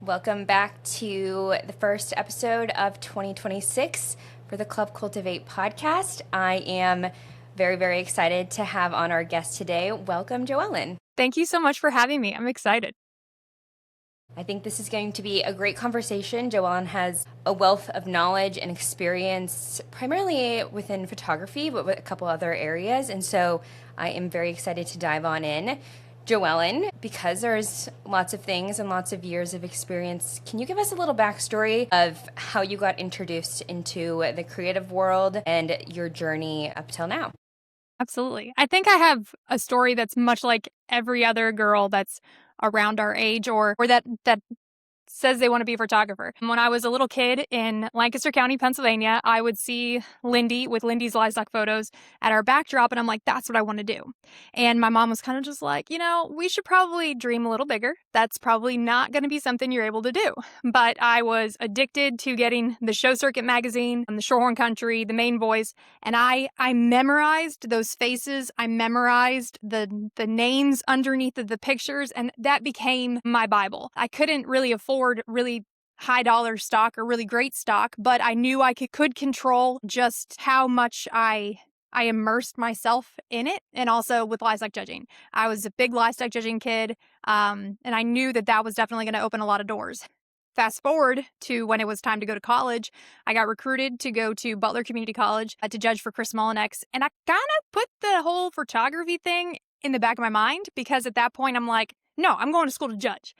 Welcome back to the first episode of 2026 for the Club Cultivate podcast. I am very, very excited to have on our guest today. Welcome, Joelynn. Thank you so much for having me. I'm excited. I think this is going to be a great conversation. Joelynn has a wealth of knowledge and experience, primarily within photography, but with a couple other areas. And so I am very excited to dive on in. Joelynn, because there's lots of things and lots of years of experience, can you give us a little backstory of how you got introduced into the creative world and your journey up till now? Absolutely. I think I have a story that's much like every other girl that's around our age or that says they want to be a photographer. When I was a little kid in Lancaster County, Pennsylvania, I would see Lindy with Lindy's Livestock photos at our backdrop, and I'm like, that's what I want to do. And my mom was kind of just like, we should probably dream a little bigger. That's probably not going to be something you're able to do. But I was addicted to getting the Show Circuit magazine, the Shorehorn Country, the Main Voice, and I memorized those faces. I memorized the names underneath of the pictures, and that became my Bible. I couldn't really afford really high dollar stock or really great stock, but I knew I could control just how much I immersed myself in it. And also with livestock judging, I was a big livestock judging kid, and I knew that was definitely going to open a lot of doors. Fast forward to when it was time to go to college, I got recruited to go to Butler Community College to judge for Chris Mullinex, and I kind of put the whole photography thing in the back of my mind because at that point I'm like, no, I'm going to school to judge.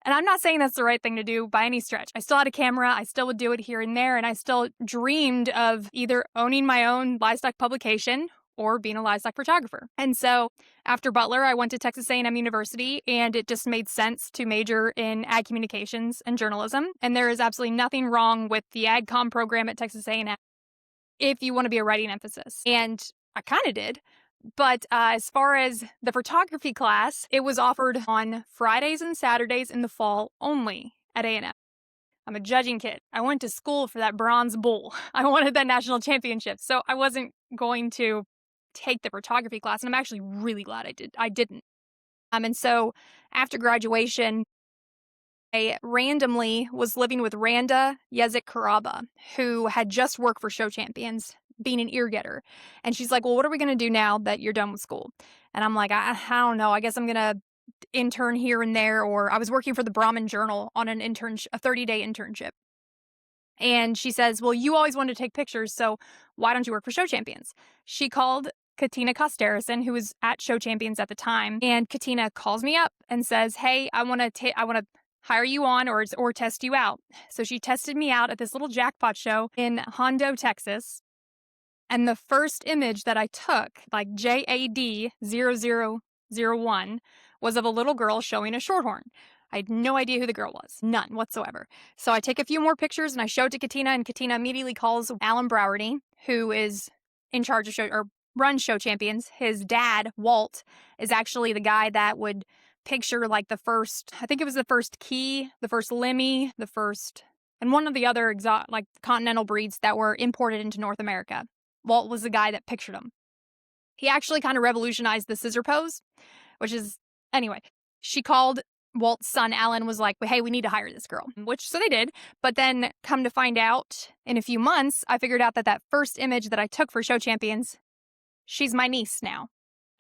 And I'm not saying that's the right thing to do by any stretch. I still had a camera. I still would do it here and there. And I still dreamed of either owning my own livestock publication or being a livestock photographer. And so after Butler, I went to Texas A&M University, and it just made sense to major in ag communications and journalism. And there is absolutely nothing wrong with the ag com program at Texas A&M if you want to be a writing emphasis. And I kind of did. But as far as the photography class, it was offered on Fridays and Saturdays in the fall only at A&M. I'm a judging kid. I went to school for that bronze bull. I wanted that national championship. So I wasn't going to take the photography class. And I'm actually really glad I didn't. And so after graduation, I randomly was living with Randa Yezik Karaba, who had just worked for Show Champions being an ear getter. And she's like, well, what are we going to do now that you're done with school? And I'm like, I don't know. I guess I'm going to intern here and there. Or I was working for the Brahmin Journal on a 30-day internship. And she says, well, you always wanted to take pictures, so why don't you work for Show Champions? She called Katina Kosterison, who was at Show Champions at the time. And Katina calls me up and says, hey, I want to hire you on or test you out. So she tested me out at this little jackpot show in Hondo, Texas. And the first image that I took, like JAD0001, was of a little girl showing a shorthorn. I had no idea who the girl was. None whatsoever. So I take a few more pictures and I show it to Katina, and Katina immediately calls Alan Browerty, who is in charge of runs Show Champions. His dad, Walt, is actually the guy that would picture like the first key, the first Lemmy, and one of the other continental breeds that were imported into North America. Walt was the guy that pictured them. He actually kind of revolutionized the scissor pose, anyway, she called Walt's son, Alan, was like, hey, we need to hire this girl, so they did. But then come to find out in a few months, I figured out that first image that I took for Show Champions, she's my niece now.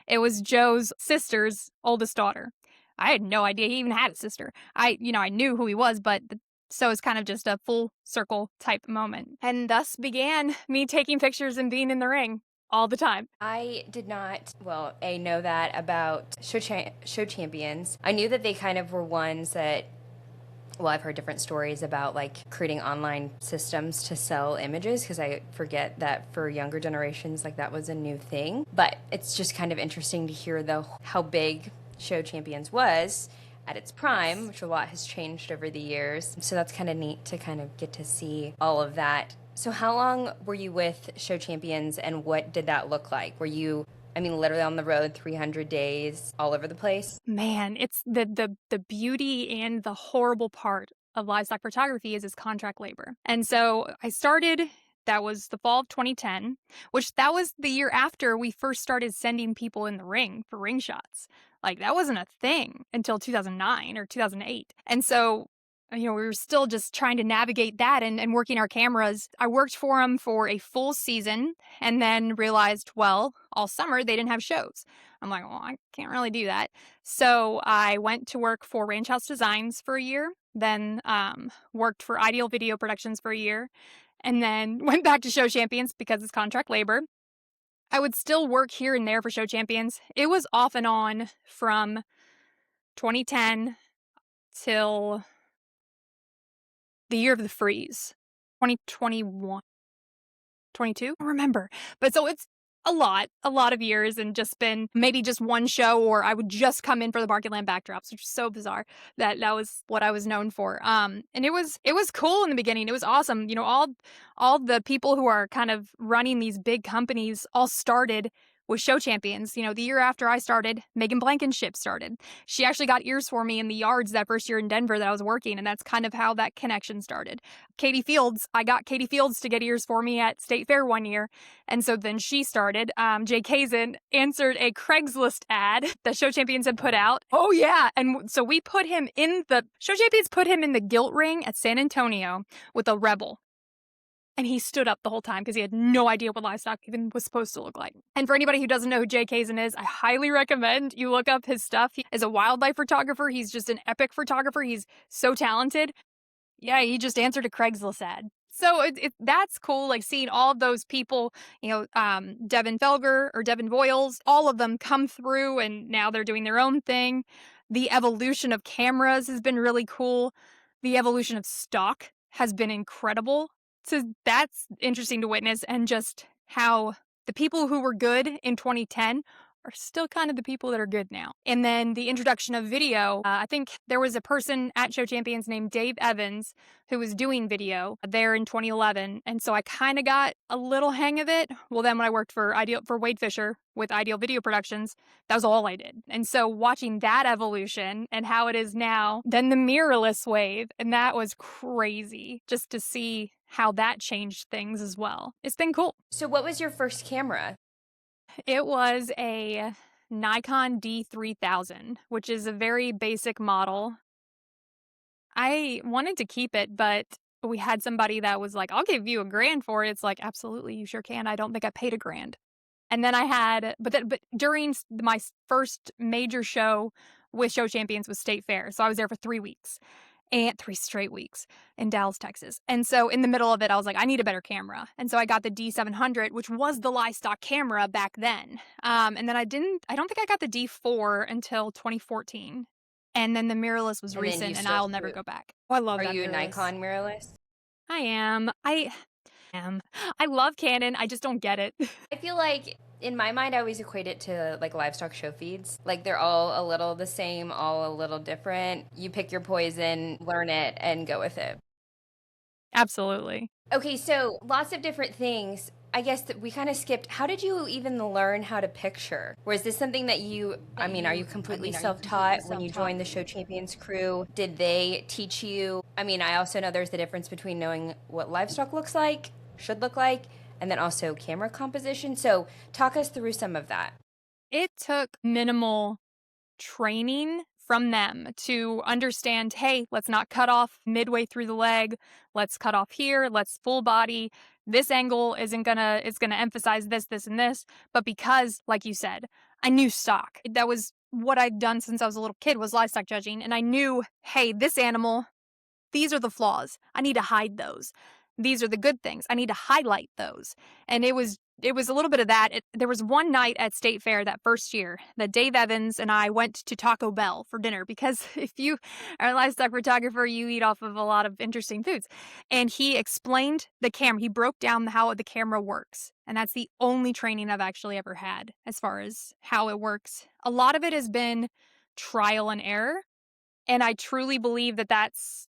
It was Joe's sister's oldest daughter. I had no idea he even had a sister. I knew who he was, but so it's kind of just a full circle type moment. And thus began me taking pictures and being in the ring all the time. I did not, know that about Show Champions. I knew that they kind of were ones that, I've heard different stories about like creating online systems to sell images, because I forget that for younger generations, like that was a new thing. But it's just kind of interesting to hear though how big Show Champions was at its prime, which a lot has changed over the years. So that's kind of neat to kind of get to see all of that. So how long were you with Show Champions, and what did that look like? Were you, literally on the road 300 days all over the place? Man, it's the beauty and the horrible part of livestock photography is contract labor. And so I started, that was the fall of 2010, which that was the year after we first started sending people in the ring for ring shots. Like that wasn't a thing until 2009 or 2008. And so we were still just trying to navigate that and working our cameras. I worked for them for a full season and then realized, well, all summer they didn't have shows. I'm like, well, I can't really do that. So I went to work for Ranch House Designs for a year, then worked for Ideal Video Productions for a year, and then went back to Show Champions because it's contract labor. I would still work here and there for Show Champions. It was off and on from 2010 till the year of the freeze, 2021, 22? I don't remember. But so it's a lot of years, and just been maybe just one show, or I would just come in for the Market Land backdrops, which is so bizarre that that was what I was known for. And it was cool in the beginning. It was awesome. All the people who are kind of running these big companies all started with Show Champions. The year after I started, Megan Blankenship started. She actually got ears for me in the yards that first year in Denver that I was working, and that's kind of how that connection started. Katie Fields, I got Katie Fields to get ears for me at State Fair one year, and so then she started. Jay Kazin answered a Craigslist ad that Show Champions had put out. Oh yeah, and so we put him in the Show Champions put him in the gilt ring at San Antonio with a Rebel. And he stood up the whole time because he had no idea what livestock even was supposed to look like. And for anybody who doesn't know who Jay Kazin is, I highly recommend you look up his stuff. He is a wildlife photographer. He's just an epic photographer. He's so talented. Yeah, he just answered a Craigslist ad. So that's cool, like seeing all of those people, Devin Felger or Devin Voiles, all of them come through, and now they're doing their own thing. The evolution of cameras has been really cool. The evolution of stock has been incredible. So that's interesting to witness, and just how the people who were good in 2010 are still kind of the people that are good now. And then the introduction of video. I think there was a person at Show Champions named Dave Evans who was doing video there in 2011. And so I kind of got a little hang of it. Well, then when I worked for Wade Fisher with Ideal Video Productions, that was all I did. And so watching that evolution and how it is now, then the mirrorless wave, and that was crazy just to see how that changed things as well. It's been cool. So what was your first camera? It was a Nikon D3000, which is a very basic model. I wanted to keep it, but we had somebody that was like, I'll give you $1,000 for it. It's like, absolutely, you sure can. I don't think I paid $1,000. And then I had, but during my first major show with Show Champions was State Fair. So I was there for 3 weeks. And 3 straight weeks in Dallas, Texas. And so in the middle of it, I was like, I need a better camera. And so I got the D700, which was the Livestock camera back then. And then I don't think I got the D4 until 2014. And then the mirrorless was recent, and I'll never go back. Oh, I love that. Are you a mirrorless. Nikon mirrorless? I am. I love Canon. I just don't get it. I feel like in my mind, I always equate it to like livestock show feeds. Like they're all a little the same, all a little different. You pick your poison, learn it, and go with it. Absolutely. Okay, so lots of different things. I guess that we kind of skipped. How did you even learn how to picture? Or is this something that are you completely self-taught when you joined the Show Champions crew? Did they teach you? I also know there's the difference between knowing what livestock looks like, should look like, and then also camera composition. So talk us through some of that. It took minimal training from them to understand, hey, let's not cut off midway through the leg. Let's cut off here. Let's full body. This angle it's gonna emphasize this, this, and this. But because, like you said, I knew stock. That was what I'd done since I was a little kid, was livestock judging. And I knew, hey, this animal, these are the flaws. I need to hide those. These are the good things. I need to highlight those. And it was a little bit of that. There was one night at State Fair that first year that Dave Evans and I went to Taco Bell for dinner, because if you are a livestock photographer, you eat off of a lot of interesting foods. And he explained the camera. He broke down how the camera works. And that's the only training I've actually ever had as far as how it works. A lot of it has been trial and error. And I truly believe that that's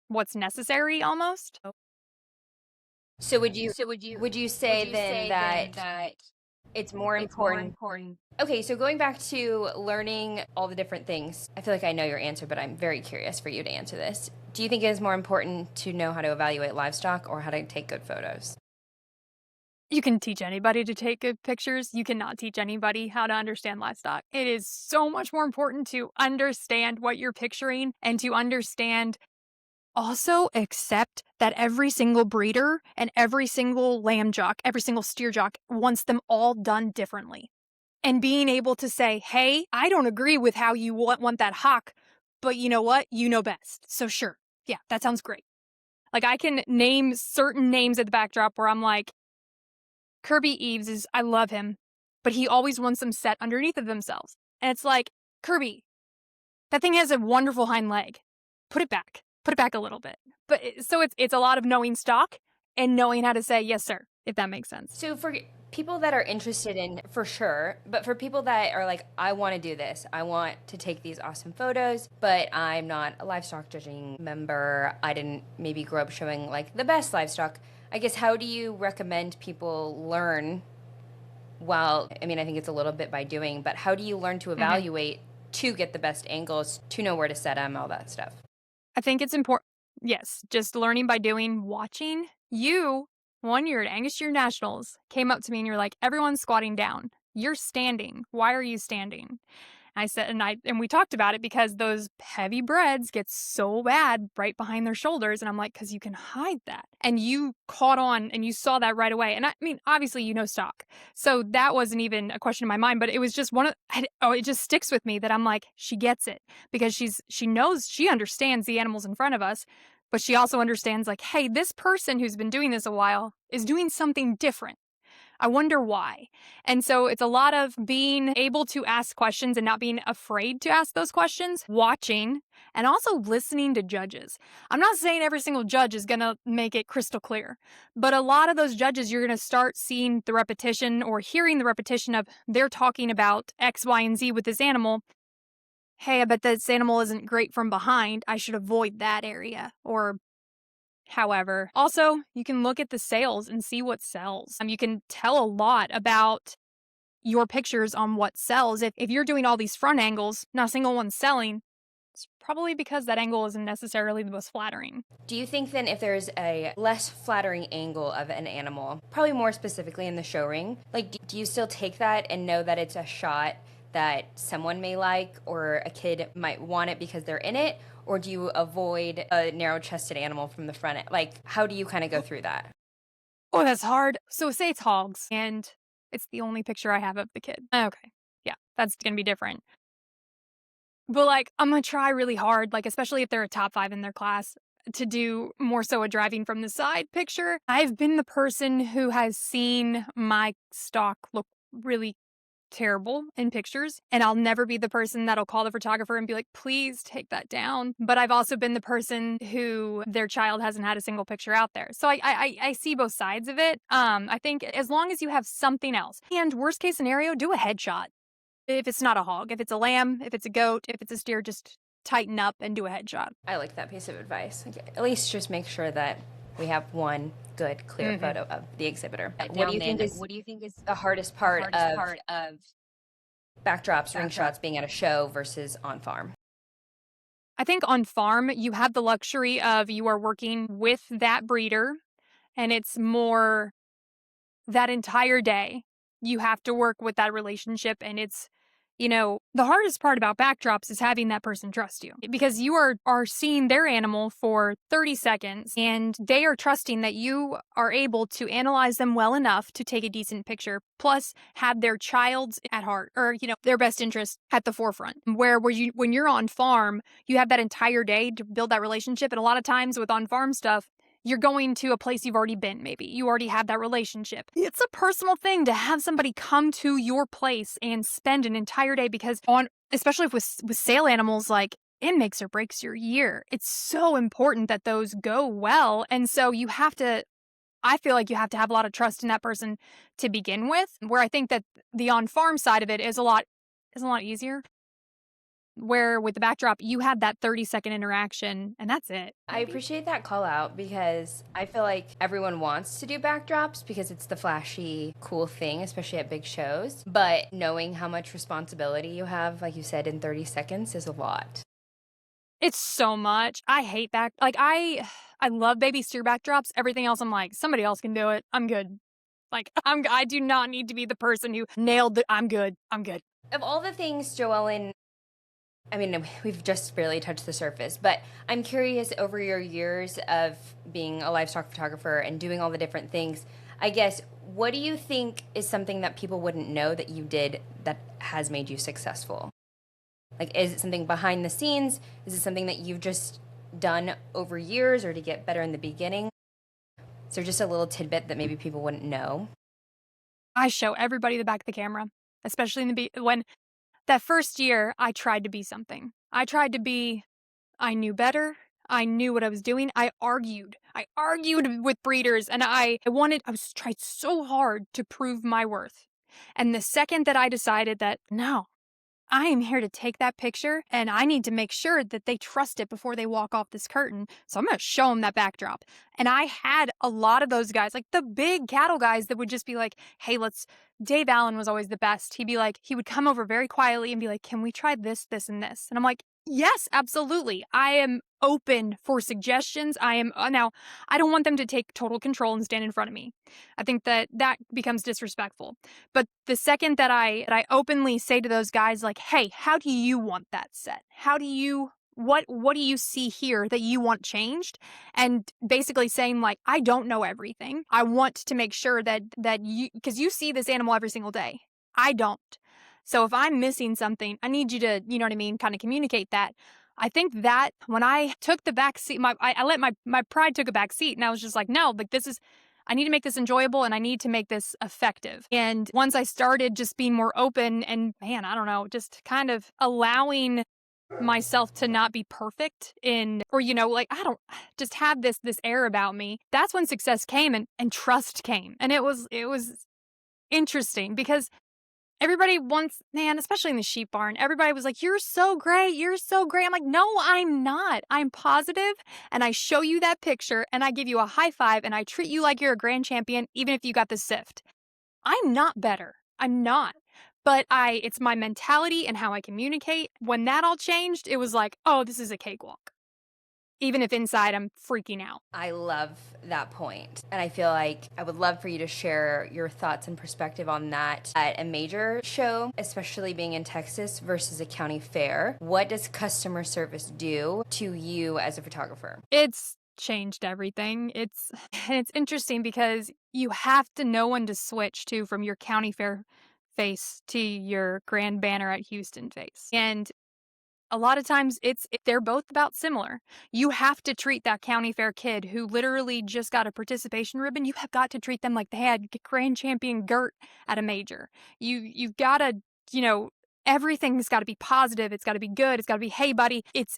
what's necessary almost. So would you say then that it's more important? Okay, so going back to learning all the different things, I feel like I know your answer, but I'm very curious for you to answer this. Do you think it is more important to know how to evaluate livestock or how to take good photos? You can teach anybody to take good pictures. You cannot teach anybody how to understand livestock. It is so much more important to understand what you're picturing and to understand also accept that every single breeder and every single lamb jock, every single steer jock wants them all done differently. And being able to say, hey, I don't agree with how you want that hock, but you know what? You know best. So sure. Yeah, that sounds great. Like I can name certain names at the backdrop where I'm like, Kirby Eves I love him, but he always wants them set underneath of themselves. And it's like, Kirby, that thing has a wonderful hind leg. Put it back. Put it back a little bit. But so it's a lot of knowing stock and knowing how to say, yes, sir, if that makes sense. So for people that are interested in, for sure, but for people that are like, I want to do this, I want to take these awesome photos, but I'm not a livestock judging member, I didn't maybe grow up showing like the best livestock, I guess how do you recommend people learn? Well, I mean, I think it's a little bit by doing, but how do you learn to evaluate to get the best angles, to know where to set them, all that stuff? I think it's important. Yes, just learning by doing, watching. You, one year at Angus Year Nationals, came up to me and you're like, everyone's squatting down. You're standing. Why are you standing? I said, and we talked about it because those heavy breads get so bad right behind their shoulders. And I'm like, because you can hide that. And you caught on and you saw that right away. And I mean, obviously, you know stock. So that wasn't even a question in my mind, but it was just it just sticks with me that I'm like, she gets it because she understands the animals in front of us. But she also understands, like, hey, this person who's been doing this a while is doing something different. I wonder why. And so it's a lot of being able to ask questions and not being afraid to ask those questions, watching, and also listening to judges. I'm not saying every single judge is going to make it crystal clear, but a lot of those judges, you're going to start seeing the repetition or hearing the repetition of they're talking about X, Y, and Z with this animal. Hey, I bet this animal isn't great from behind. I should avoid that area. Or however, also, you can look at the sales and see what sells. You can tell a lot about your pictures on what sells. If you're doing all these front angles, not a single one's selling, it's probably because that angle isn't necessarily the most flattering. Do you think then if there's a less flattering angle of an animal, probably more specifically in the show ring, like do you still take that and know that it's a shot that someone may like or a kid might want it because they're in it? Or do you avoid a narrow-chested animal from the front? Like, how do you kind of go through that? Oh, that's hard. So say it's hogs and it's the only picture I have of the kid. Okay. Yeah, that's going to be different. But like, I'm going to try really hard, like, especially if they're a top 5 in their class, to do more so a driving from the side picture. I've been the person who has seen my stock look really terrible in pictures, and I'll never be the person that'll call the photographer and be like, please take that down. But I've also been the person who their child hasn't had a single picture out there. So I see both sides of it. I think as long as you have something else, and worst case scenario, do a headshot. If it's not a hog, if it's a lamb, if it's a goat, if it's a steer, just tighten up and do a headshot. I like that piece of advice. At least just make sure that we have one good, clear photo of the exhibitor. What do you think is the hardest part of backdrops, ring shots being at a show versus on farm? I think on farm, you have the luxury of you are working with that breeder, and it's more that entire day. You have to work with that relationship, and it's, the hardest part about backdrops is having that person trust you because you are seeing their animal for 30 seconds and they are trusting that you are able to analyze them well enough to take a decent picture, plus have their child's at heart or, their best interest at the forefront. Where when you're on farm, you have that entire day to build that relationship. And a lot of times with on farm stuff, you're going to a place you've already been, maybe. You already have that relationship. It's a personal thing to have somebody come to your place and spend an entire day because especially with sale animals, like it makes or breaks your year. It's so important that those go well. And so I feel like you have to have a lot of trust in that person to begin with, where I think that the on-farm side of it is a lot easier. Where with the backdrop, you have that 30-second interaction, and that's it. I appreciate that call out because I feel like everyone wants to do backdrops because it's the flashy, cool thing, especially at big shows. But knowing how much responsibility you have, like you said, in 30 seconds is a lot. It's so much. I hate I love baby steer backdrops. Everything else, I'm like, somebody else can do it. I'm good. Like, I do not need to be the person who nailed I'm good. I'm good. Of all the things, Joelynn, I mean, we've just barely touched the surface, but I'm curious over your years of being a livestock photographer and doing all the different things, I guess, what do you think is something that people wouldn't know that you did that has made you successful? Like, is it something behind the scenes? Is it something that you've just done over years or to get better in the beginning? So just a little tidbit that maybe people wouldn't know. I show everybody the back of the camera, especially in when that first year I tried to be something. I knew better. I knew what I was doing. I argued. I argued with breeders and I was tried so hard to prove my worth. And the second that I decided that no, I am here to take that picture and I need to make sure that they trust it before they walk off this curtain. So I'm going to show them that backdrop. And I had a lot of those guys, like the big cattle guys that would just be like, hey, Dave Allen was always the best. He would come over very quietly and be like, can we try this, this, and this? And I'm like, yes, absolutely. I am open for suggestions. Now, I don't want them to take total control and stand in front of me. I think that becomes disrespectful. But the second that I openly say to those guys, like, hey, how do you want that set? What do you see here that you want changed? And basically saying, like, I don't know everything. I want to make sure that you, because you see this animal every single day. I don't. So if I'm missing something, I need you to, you know what I mean, kind of communicate that. I think that when I took the back seat, I let my pride took a back seat, and I was just like, no, like I need to make this enjoyable and I need to make this effective. And once I started just being more open and, man, I don't know, just kind of allowing myself to not be perfect or, like, I don't just have this air about me. That's when success came and trust came. And it was interesting because everybody wants, man, especially in the sheep barn, everybody was like, you're so great. You're so great. I'm like, no, I'm not. I'm positive, and I show you that picture and I give you a high five and I treat you like you're a grand champion, even if you got the sift. I'm not better. I'm not. But it's my mentality and how I communicate. When that all changed, it was like, oh, this is a cakewalk. Even if inside I'm freaking out. I love that point. And I feel like I would love for you to share your thoughts and perspective on that at a major show, especially being in Texas versus a county fair. What does customer service do to you as a photographer? It's changed everything. It's interesting because you have to know when to switch to from your county fair face to your grand banner at Houston face. And a lot of times they're both about similar. You have to treat that county fair kid who literally just got a participation ribbon. You have got to treat them like they had grand champion Gert at a major. You've got to, everything's got to be positive. It's got to be good. It's got to be, hey buddy. It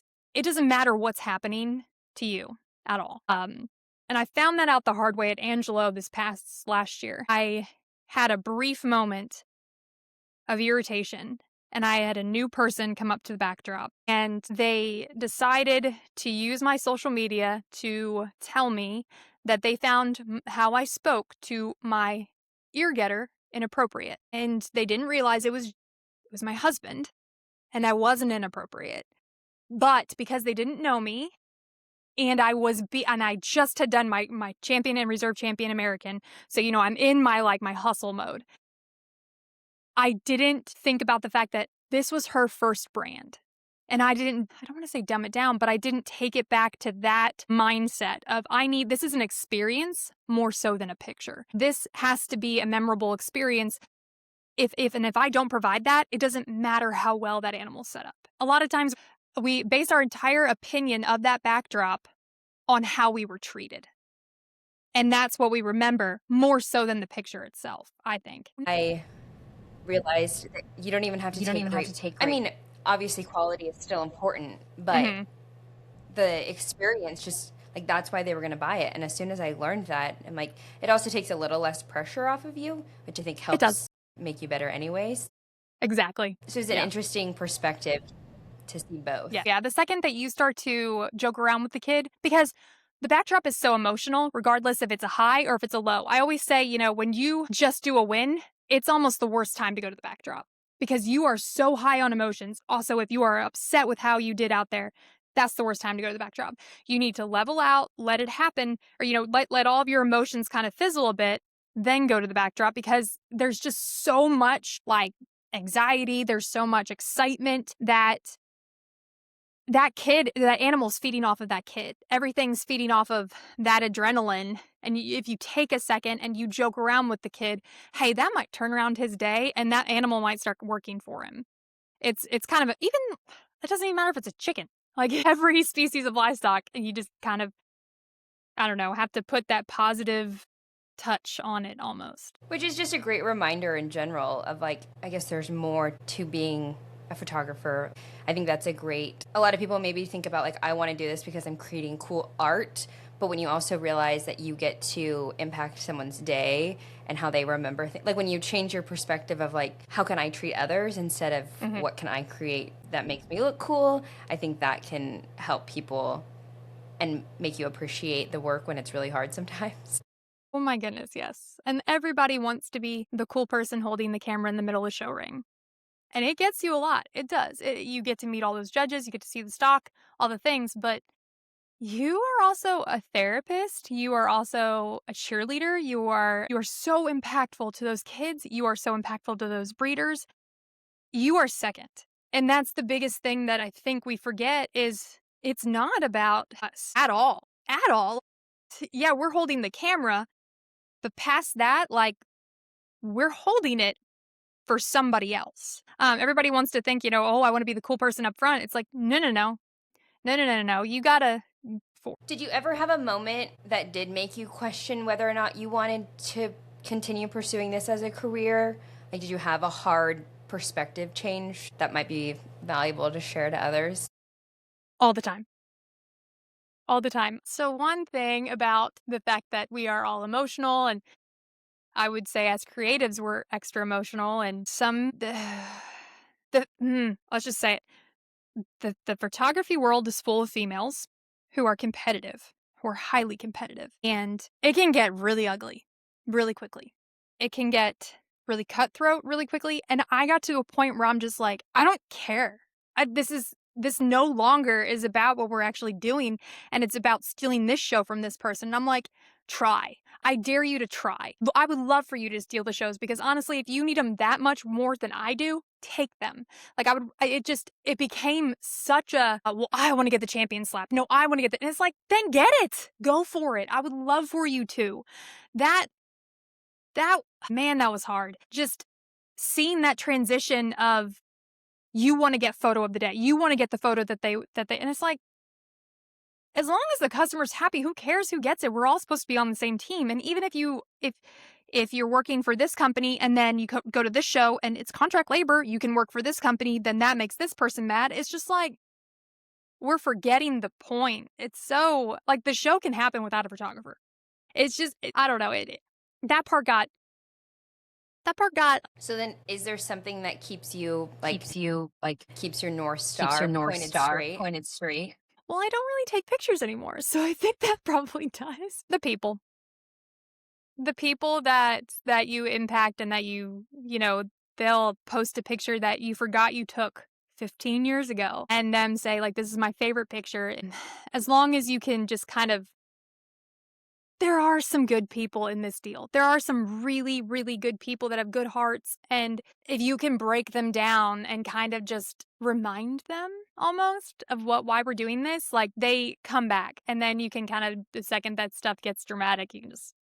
doesn't matter what's happening to you at all. And I found that out the hard way at Angelo last year. I had a brief moment of irritation, and I had a new person come up to the backdrop, and they decided to use my social media to tell me that they found how I spoke to my ear getter inappropriate, and they didn't realize it was my husband, and I wasn't inappropriate. But because they didn't know me, and I just had done my champion and reserve champion American, so I'm in my hustle mode. I didn't think about the fact that this was her first brand. And I don't want to say dumb it down, but I didn't take it back to that mindset of this is an experience more so than a picture. This has to be a memorable experience. If I don't provide that, it doesn't matter how well that animal's set up. A lot of times we base our entire opinion of that backdrop on how we were treated. And that's what we remember more so than the picture itself, I think. I realized that you don't even have to take I mean, obviously quality is still important, but the experience just like that's why they were going to buy it. And as soon as I learned that, I'm like, it also takes a little less pressure off of you, which I think helps make you better anyways. Exactly. So it's an interesting perspective to see both. Yeah. The second that you start to joke around with the kid, because the backdrop is so emotional, regardless if it's a high or if it's a low. I always say, when you just do a win, it's almost the worst time to go to the backdrop because you are so high on emotions. Also, if you are upset with how you did out there, that's the worst time to go to the backdrop. You need to level out, let it happen, or, let all of your emotions kind of fizzle a bit, then go to the backdrop because there's just so much anxiety. There's so much excitement that that kid, that animal's feeding off of that kid. Everything's feeding off of that adrenaline. And if you take a second and you joke around with the kid, hey, that might turn around his day and that animal might start working for him. It's kind of even, it doesn't even matter if it's a chicken. Like every species of livestock, you just kind of, I don't know, have to put that positive touch on it almost. Which is just a great reminder in general of like, I guess there's more to being a photographer. I think that's a lot of people maybe think about like, I want to do this because I'm creating cool art. But when you also realize that you get to impact someone's day and how they remember things, like when you change your perspective of like, how can I treat others instead of what can I create that makes me look cool, I think that can help people and make you appreciate the work when it's really hard sometimes. Oh my goodness, yes. And everybody wants to be the cool person holding the camera in the middle of the show ring. And it gets you a lot. It does. You get to meet all those judges, you get to see the stock, all the things, but you are also a therapist. You are also a cheerleader. You are so impactful to those kids. You are so impactful to those breeders. You are second. And that's the biggest thing that I think we forget is it's not about us at all. At all. Yeah, we're holding the camera, but past that, like, we're holding it for somebody else. Everybody wants to think, oh, I want to be the cool person up front. It's like, no. You gotta. Did you ever have a moment that did make you question whether or not you wanted to continue pursuing this as a career? Like, did you have a hard perspective change that might be valuable to share to others? All the time. All the time. So one thing about the fact that we are all emotional, and I would say as creatives, we're extra emotional, and let's just say it. The photography world is full of females who are competitive, who are highly competitive, and it can get really ugly really quickly. It can get really cutthroat really quickly, and I got to a point where I'm just like, I don't care. This no longer is about what we're actually doing, and it's about stealing this show from this person. And I'm like, try. I dare you to try. I would love for you to steal the shows because honestly, if you need them that much more than I do, take them. Like it became such a, well, I want to get the champion slap. No, I want to get and it's like, then get it. Go for it. I would love for you to. That, man, that was hard. Just seeing that transition of you want to get photo of the day. You want to get the photo that they, and it's like, as long as the customer's happy, who cares who gets it? We're all supposed to be on the same team. And even if you're working for this company and then you go to this show and it's contract labor, you can work for this company, then that makes this person mad. It's just like, we're forgetting the point. It's so, like, the show can happen without a photographer. It's just, I don't know. That part got. So then, is there something that keeps your North Star pointed straight? Well, I don't really take pictures anymore, so I think that probably does. The people that you impact and that they'll post a picture that you forgot you took 15 years ago and them say, like, this is my favorite picture. And as long as you can just kind of, there are some good people in this deal. There are some really, really good people that have good hearts. And if you can break them down and kind of just remind them almost of why we're doing this, like, they come back. And then you can kind of, the second that stuff gets dramatic, you can just,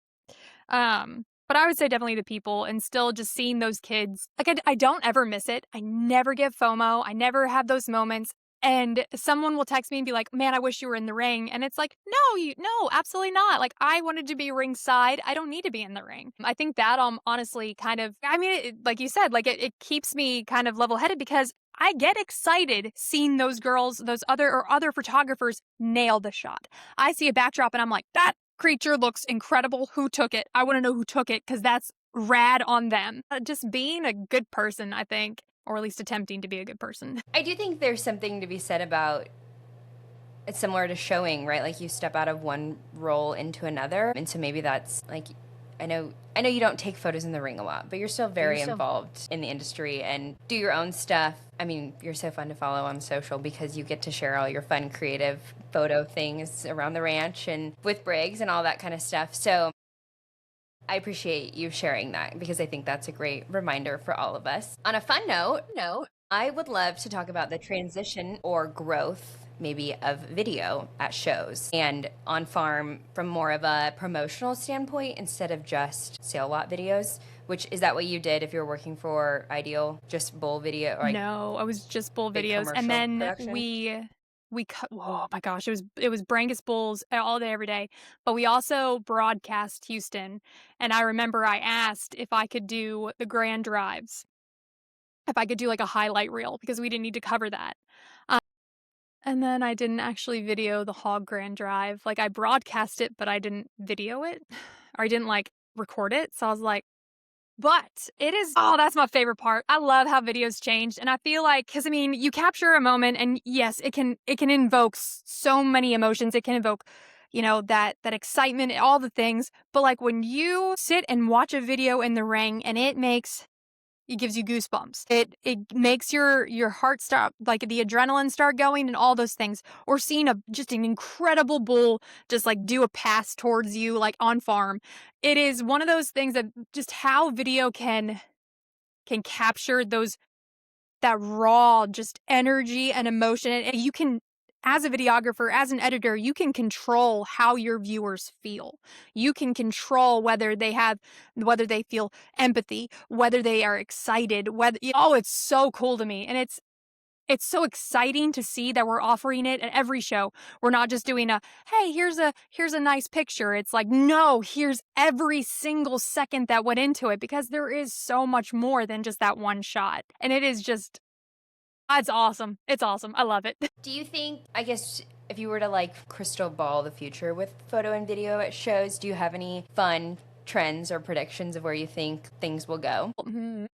but I would say definitely the people, and still just seeing those kids. Like, I don't ever miss it. I never get FOMO. I never have those moments. And someone will text me and be like, man, I wish you were in the ring. And it's like, no, absolutely not. Like, I wanted to be ringside. I don't need to be in the ring. I think that honestly kind of, I mean, like you said, like it keeps me kind of level headed because I get excited seeing those girls, those other photographers nail the shot. I see a backdrop and I'm like, that creature looks incredible. Who took it? I want to know who took it because that's rad on them. Just being a good person, I think. Or at least attempting to be a good person. I do think there's something to be said about it's similar to showing, right? Like you step out of one role into another. And so maybe that's like, I know you don't take photos in the ring a lot, but you're still very involved in the industry and do your own stuff. I mean, you're so fun to follow on social because you get to share all your fun, creative photo things around the ranch and with Briggs and all that kind of stuff. So I appreciate you sharing that because I think that's a great reminder for all of us. On a fun note, I would love to talk about the transition or growth maybe of video at shows and on farm from more of a promotional standpoint instead of just sale lot videos. Which is that what you did if you were working for Ideal? Just bull video, like No, I was just bull big videos, and commercial then production? we cut. Oh my gosh, it was Brangus bulls all day every day. But we also broadcast Houston, and I remember I asked if I could do the grand drives, if I could do like a highlight reel because we didn't need to cover that. Um, and then I didn't actually video the hog grand drive. Like I broadcast it, but I didn't video it, or I didn't like record it. So I was like. But it is that's my favorite part. I love how videos changed, and I feel like cuz I mean, you capture a moment and yes, it can invoke so many emotions. It can invoke, that excitement, all the things. But like when you sit and watch a video in the ring and it gives you goosebumps. It makes your heart start, like the adrenaline start going and all those things. Or seeing just an incredible bull just like do a pass towards you like on farm. It is one of those things that just how video can capture that raw just energy and emotion. And you can, as a videographer, as an editor, you can control how your viewers feel. You can control whether they feel empathy, whether they are excited, it's so cool to me. And it's so exciting to see that we're offering it at every show. We're not just doing hey, here's a nice picture. It's like, no, here's every single second that went into it, because there is so much more than just that one shot. And it is just it's awesome. It's awesome. I love it. Do you think, I guess, if you were to like crystal ball the future with photo and video at shows, do you have any fun trends or predictions of where you think things will go?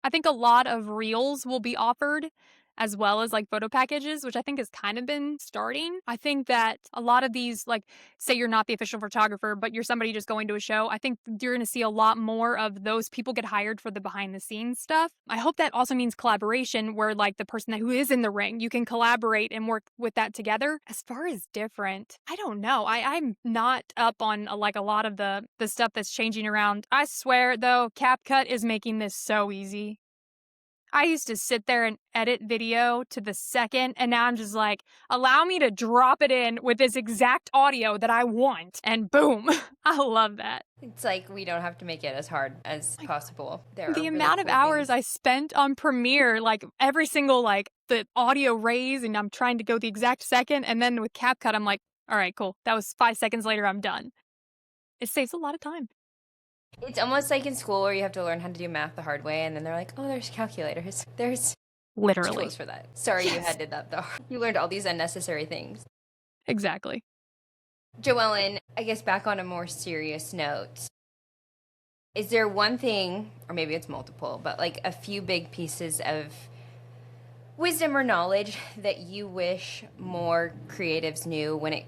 I think a lot of reels will be offered as well as like photo packages, which I think has kind of been starting. I think that a lot of these, like, say you're not the official photographer, but you're somebody just going to a show, I think you're going to see a lot more of those people get hired for the behind the scenes stuff. I hope that also means collaboration, where like the person who is in the ring, you can collaborate and work with that together. As far as different, I don't know. I'm not up on like a lot of the stuff that's changing around. I swear though, CapCut is making this so easy. I used to sit there and edit video to the second, and now I'm just like, allow me to drop it in with this exact audio that I want, and boom. I love that. It's like we don't have to make it as hard as Like, possible. There are the really amount of cool hours things. I spent on Premiere, like every single, like the audio raise, and I'm trying to go the exact second, and then with CapCut, I'm like, all right, cool. That was 5 seconds later, I'm done. It saves a lot of time. It's almost like in school where you have to learn how to do math the hard way, and then they're like, oh, there's calculators. There's Literally. tools for that. Sorry you Yes. had did that though. You learned all these unnecessary things. Exactly. Joelyn, I guess back on a more serious note, is there one thing, or maybe it's multiple, but like a few big pieces of wisdom or knowledge that you wish more creatives knew when it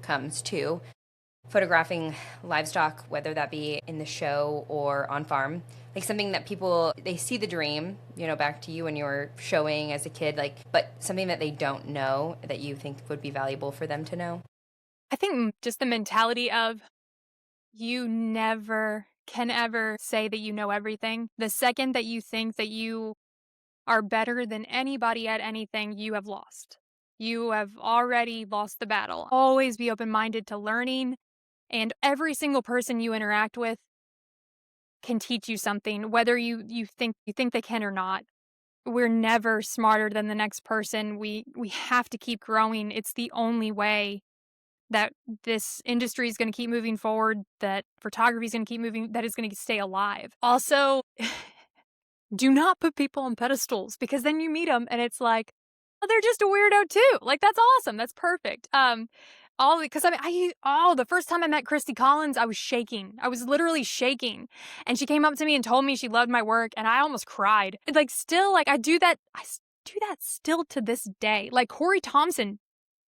comes to photographing livestock, whether that be in the show or on farm? Like something that people, they see the dream, back to you when you were showing as a kid, like, but something that they don't know that you think would be valuable for them to know? I think just the mentality of you never can ever say that you know everything. The second that you think that you are better than anybody at anything, you have lost. You have already lost the battle. Always be open minded to learning, and every single person you interact with can teach you something, whether you think they can or not. We're never smarter than the next person. We have to keep growing. It's the only way that this industry is going to keep moving forward, that photography is going to keep moving, that is going to stay alive. Also, do not put people on pedestals, because then you meet them and it's like, oh, they're just a weirdo too. Like, that's awesome. That's perfect. All because the first time I met Christy Collins, I was shaking. I was literally shaking, and she came up to me and told me she loved my work, and I almost cried. Like, still, like I do that still to this day. Like, Corey Thompson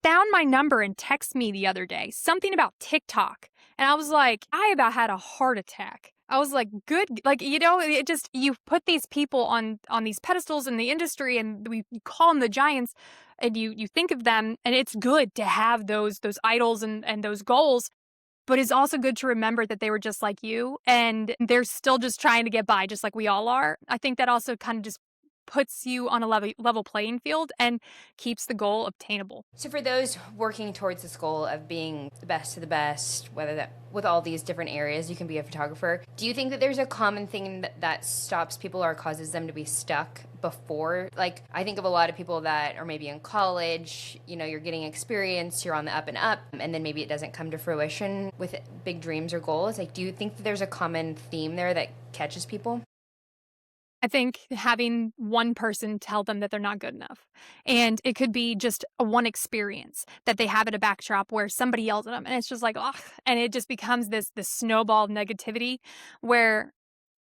found my number and texted me the other day, something about TikTok. And I was like, I about had a heart attack. I was like, good. Like, it just, you put these people on these pedestals in the industry, and we call them the giants, and you think of them, and it's good to have those idols and those goals. But it's also good to remember that they were just like you, and they're still just trying to get by, just like we all are. I think that also kind of just puts you on a level playing field and keeps the goal obtainable. So for those working towards this goal of being the best of the best, whether that with all these different areas you can be a photographer, do you think that there's a common thing that stops people or causes them to be stuck before? Like, I think of a lot of people that are maybe in college, you know, you're getting experience, you're on the up and up, and then maybe it doesn't come to fruition with big dreams or goals. Like, do you think that there's a common theme there that catches people? I think having one person tell them that they're not good enough. And it could be just a one experience that they have at a backdrop where somebody yells at them and it's just like, ugh. And it just becomes this snowball of negativity where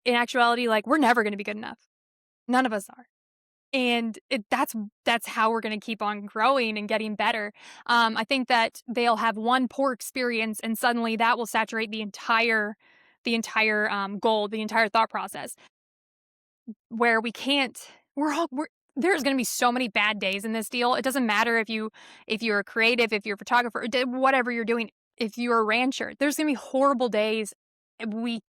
in actuality, like, we're never going to be good enough. None of us are. And that's how we're going to keep on growing and getting better. I think that they'll have one poor experience and suddenly that will saturate the entire goal, the entire thought process where we can't we're there's going to be so many bad days in this deal. It doesn't matter if you're a creative, if you're a photographer, whatever you're doing, if you're a rancher, there's going to be horrible days.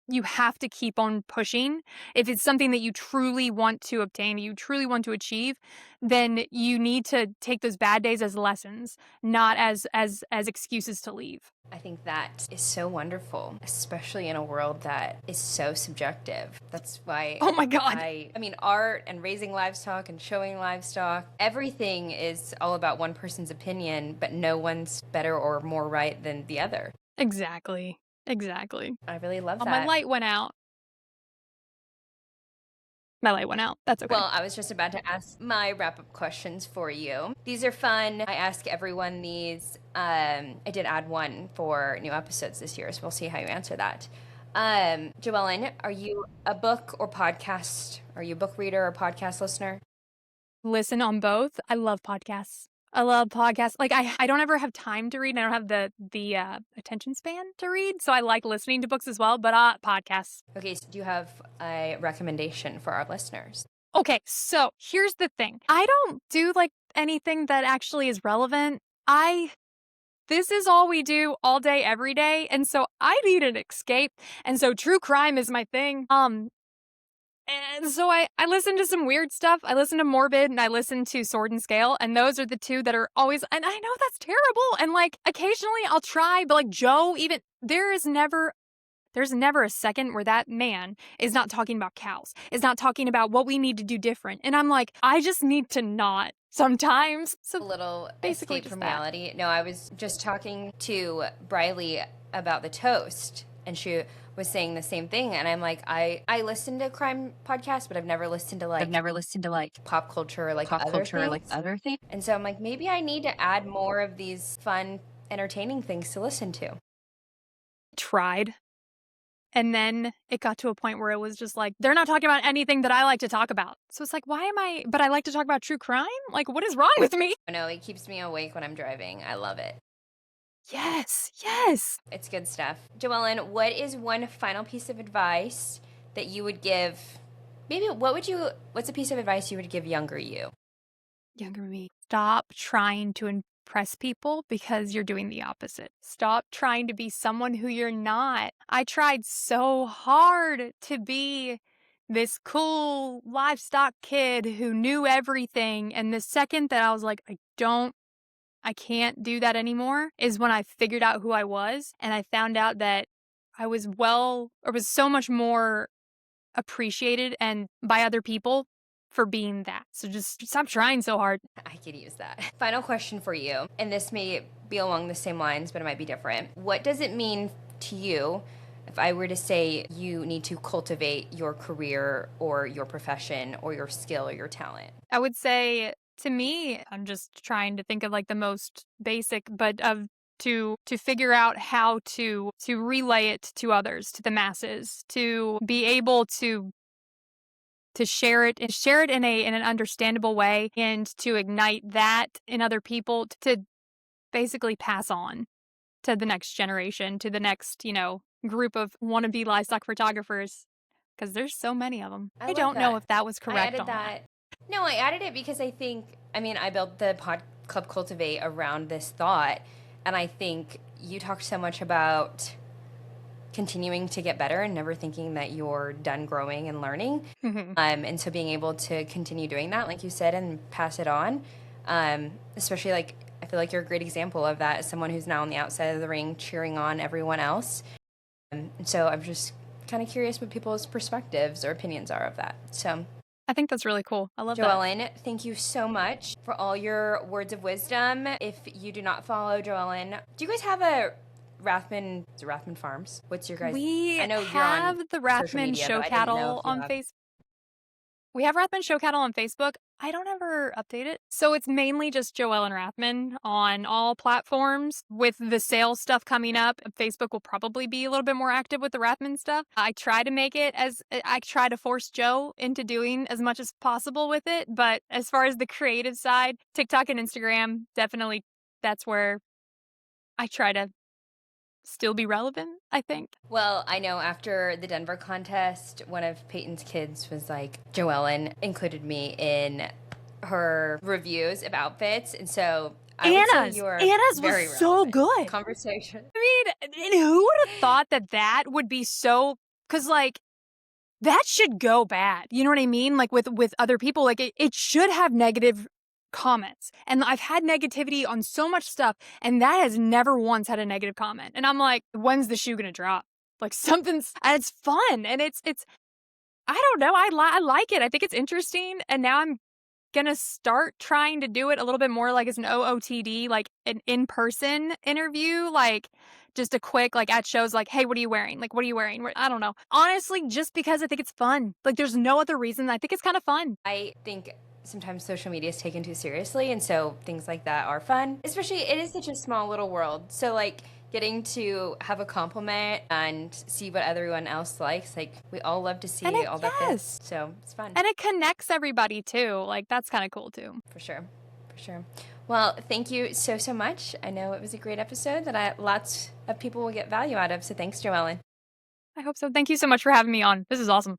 You have to keep on pushing. If it's something that you truly want to obtain, you truly want to achieve, then you need to take those bad days as lessons, not as excuses to leave. I think that is so wonderful, especially in a world that is so subjective. That's why, oh my God. I mean, art and raising livestock and showing livestock, everything is all about one person's opinion, but no one's better or more right than the other. Exactly. I really love that. My light went out. That's okay. Well, I was just about to ask my wrap-up questions for you. These are fun. I ask everyone these. I did add one for new episodes this year, so we'll see how you answer that. Joelynn, are you a book or podcast? Are you a book reader or podcast listener? Listen on both. I love podcasts. Like, I don't ever have time to read, and I don't have the attention span to read, so I like listening to books as well, but podcasts. Okay, so do you have a recommendation for our listeners? Okay, so here's the thing. I don't do like anything that actually is relevant. This is all we do all day, every day, and so I need an escape, and so true crime is my thing. And so I listen to some weird stuff. I listen to Morbid and I listen to Sword and Scale. And those are the two that are always, and I know that's terrible. And like occasionally I'll try, but like Joe, even there's never a second where that man is not talking about cows, is not talking about what we need to do different. And I'm like, I just need to not sometimes. So a little basically escape from that. reality. No, I was just talking to Briley about the toast and she was saying the same thing, and I'm like, I listen to crime podcasts, but I've never listened to like pop culture or like other things. And so I'm like, maybe I need to add more of these fun, entertaining things to listen to. Tried. And then it got to a point where it was just like, they're not talking about anything that I like to talk about. So it's like, but I like to talk about true crime? Like, what is wrong with me? No, it keeps me awake when I'm driving. I love it. Yes. It's good stuff. Joelynn, what is one final piece of advice that you would give? Maybe what's a piece of advice you would give younger you? Younger me. Stop trying to impress people because you're doing the opposite. Stop trying to be someone who you're not. I tried so hard to be this cool livestock kid who knew everything. And the second that I was like, I can't do that anymore is when I figured out who I was. And I found out that I was so much more appreciated and by other people for being that. So just stop trying so hard. I could use that. Final question for you, and this may be along the same lines, but it might be different. What does it mean to you if I were to say you need to cultivate your career or your profession or your skill or your talent? I would say, to me, I'm just trying to think of like the most basic, but to figure out how to relay it to others, to the masses, to be able to share it in an understandable way, and to ignite that in other people, to basically pass on to the next generation, to the next, group of wannabe livestock photographers, because there's so many of them. I don't know if that was correct. I added that. No, I added it because I built the Club Cultivate around this thought, and I think you talked so much about continuing to get better and never thinking that you're done growing and learning. And so being able to continue doing that, like you said, and pass it on, especially like I feel like you're a great example of that as someone who's now on the outside of the ring cheering on everyone else. And so I'm just kind of curious what people's perspectives or opinions are of that. So I think that's really cool. I love that. Joelynn, thank you so much for all your words of wisdom. If you do not follow Joelynn, do you guys have a Rathmann, is it Rathmann Farms? What's your guys? We I know you're have on the social Rathmann media, Show but I didn't know Cattle if you on have. Facebook. We have Rathmann Show Cattle on Facebook. I don't ever update it. So it's mainly just Joelynn Rathmann on all platforms. With the sales stuff coming up, Facebook will probably be a little bit more active with the Rathmann stuff. I try to force Joe into doing as much as possible with it. But as far as the creative side, TikTok and Instagram, definitely that's where I try to still be relevant, I think. Well, I know after the Denver contest, one of Peyton's kids was like, Joelynn included me in her reviews of outfits. And so I would say you are Anna's very was so relevant. good. Conversation. I mean, and who would have thought that would be so, because like, that should go bad. You know what I mean? Like with other people, like it should have negative comments. And I've had negativity on so much stuff, and that has never once had a negative comment. And I'm like, when's the shoe gonna drop? Like something's, and it's fun, and it's I don't know, I like it. I think it's interesting, and now I'm gonna start trying to do it a little bit more like as an OOTD, like an in-person interview, like just a quick, like at shows, like, hey, what are you wearing? Like, what are you wearing? I don't know. Honestly, just because I think it's fun. Like, there's no other reason. I think it's kind of fun. I think sometimes social media is taken too seriously, and so things like that are fun. Especially, it is such a small little world. So, like, getting to have a compliment and see what everyone else likes, like, we all love to see all the fits. So, it's fun. And it connects everybody, too. Like, that's kind of cool, too. For sure. For sure. Well, thank you so, so much. I know it was a great episode that lots of people will get value out of. So, thanks, Joelynn. I hope so. Thank you so much for having me on. This is awesome.